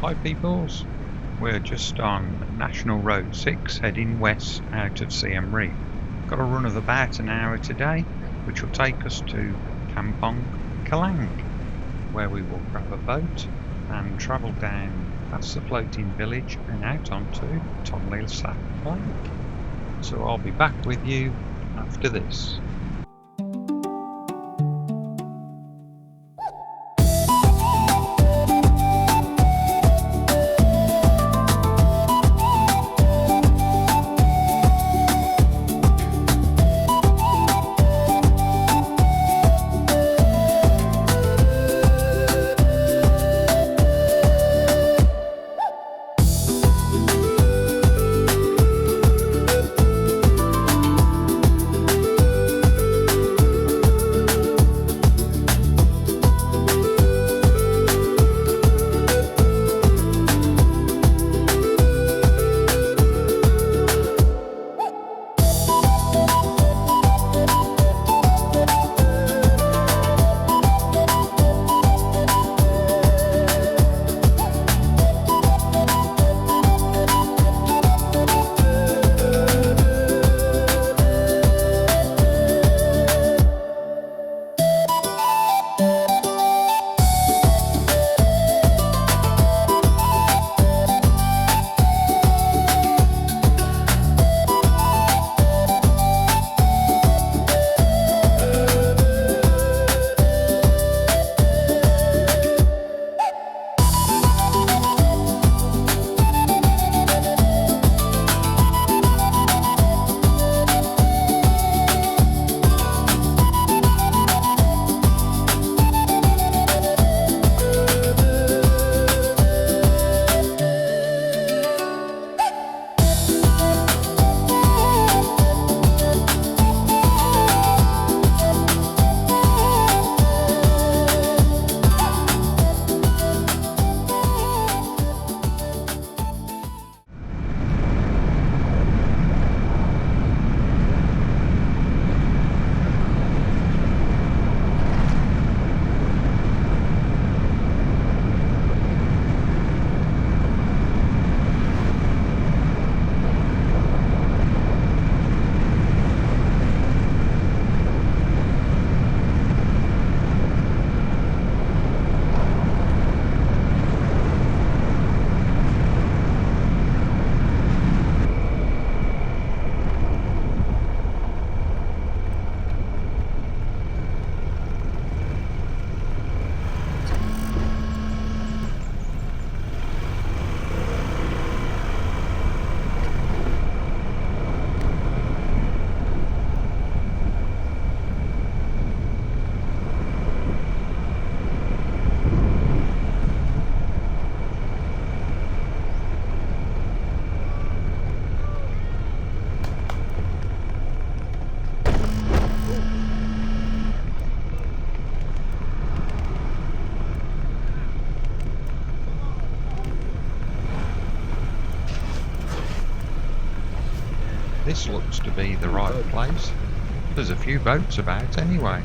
Hi peoples, we're just on National Road 6 heading west out of Siem Reap. Got a run of about an hour today, which will take us to Kampong Khleang, where we will grab a boat and travel down past the floating village and out onto Tonle Sap Lake. So I'll be back with you after this. This looks to be the right place. There's a few boats about anyway.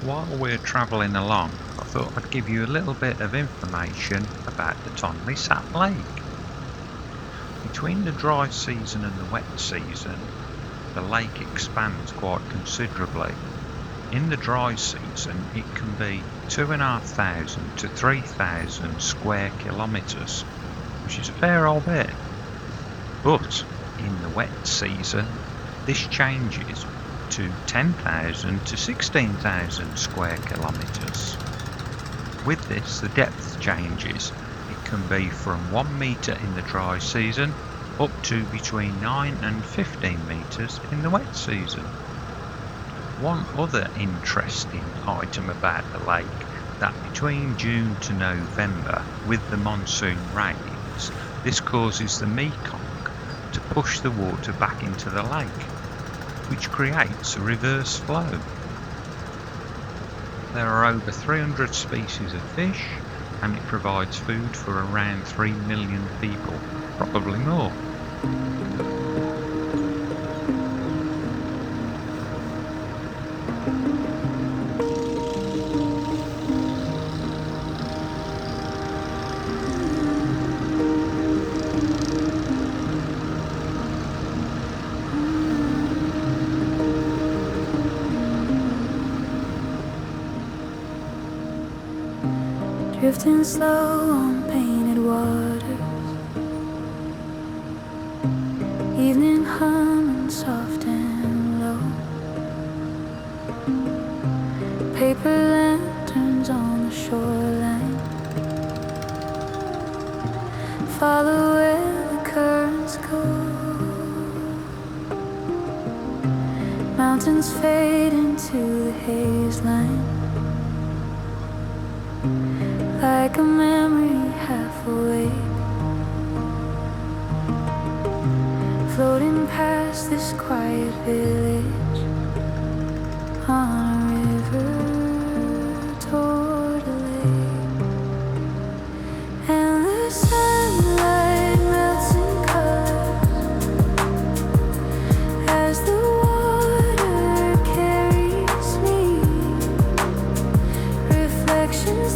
While we're travelling along, I thought I'd give you a little bit of information about the Tonle Sap Lake. Between the dry season and the wet season, the lake expands quite considerably. In the dry season, it can be 2,500 to 3,000 square kilometres, which is a fair old bit. But in the wet season, this changes to 10,000 to 16,000 square kilometres. With this, the depth changes. It can be from 1 metre in the dry season up to between 9 and 15 metres in the wet season. One other interesting item about the lake, that between June to November, with the monsoon rains, this causes the Mekong to push the water back into the lake, which creates a reverse flow. There are over 300 species of fish, and it provides food for around 3 million people, probably more. Drifting slow on painted waters, evening humming soft and low, paper lanterns on the shoreline, follow where the currents go, mountains fade into the haze line, like a memory half awake, floating past this quiet village on a river toward a lake, and the sunlight melts in colors as the water carries me, reflections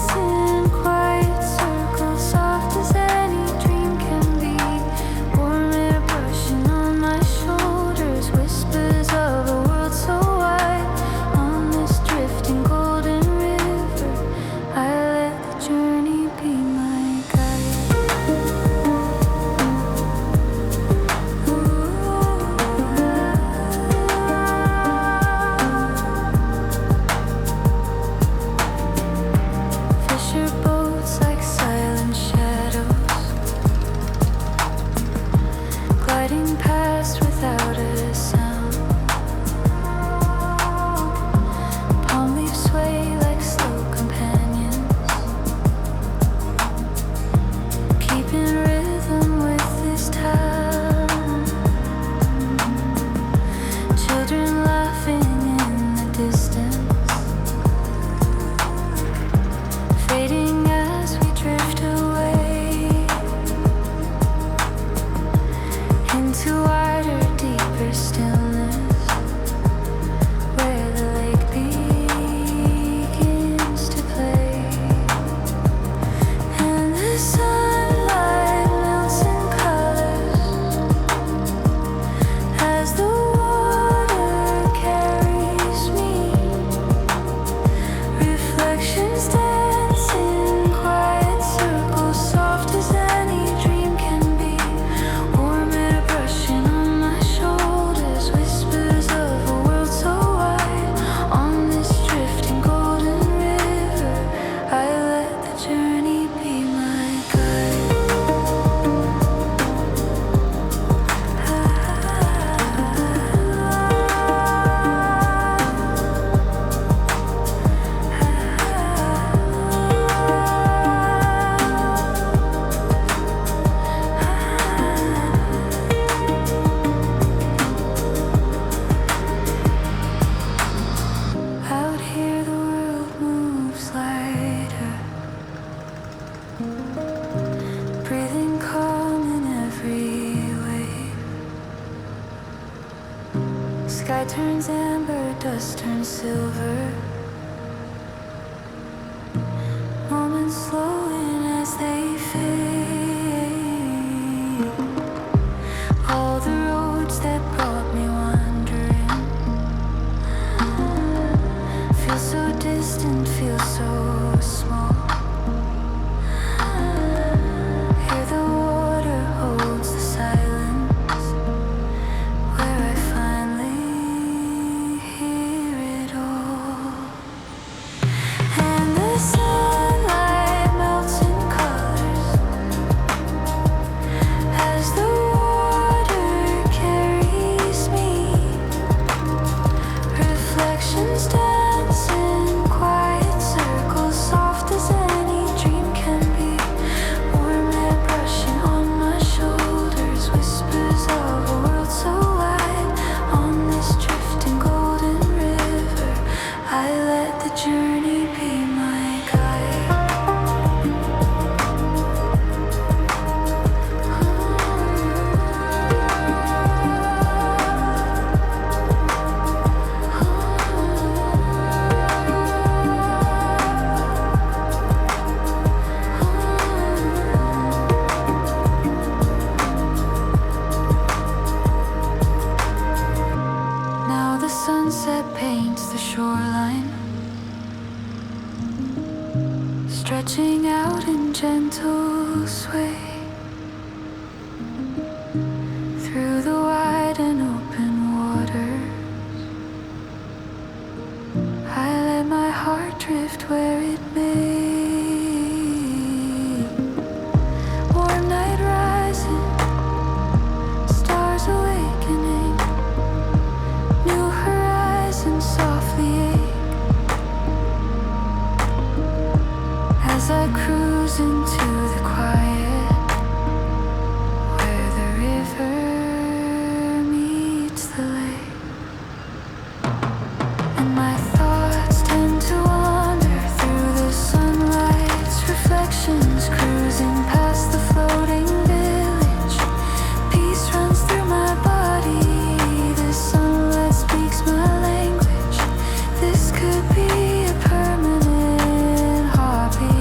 in quiet circles, soft as any dream can be. Warm air brushing on my shoulders, Sky turns amber, dust turns silver. Moments slowing as they fade. All the roads that brought me wandering feel so distant, feel so small. Hear the water holds the silence where I finally hear it all. And the sunlight melts in colors as the water carries me. Reflections dance in quiet circles, soft as any dream can be. Warm air brushing on my shoulders, whispers of a world so wide. On this drifting golden river, I let the journey be my guide. Now the sunset paints the shoreline, stretching out in gentle sway through the wide and open waters. I let my heart drift where it may. Warm night rising, stars awakening, new horizons softly ache as I cruise into the quiet where the river meets the lake. And my thoughts tend to wander through the sunlight's reflections, cruising past the floating village. Peace runs through my body, the sunlight speaks my language. This could be a permanent heartbeat.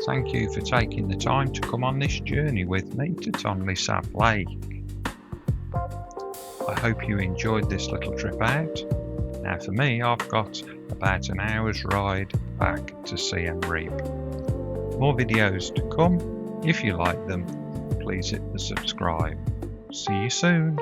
Thank you for taking the time to come on this journey with me to Tonle Sap Lake. I hope you enjoyed this little trip out. Now for me, I've got about an hour's ride back to Siem Reap. More videos to come. If you like them, please hit the subscribe. See you soon.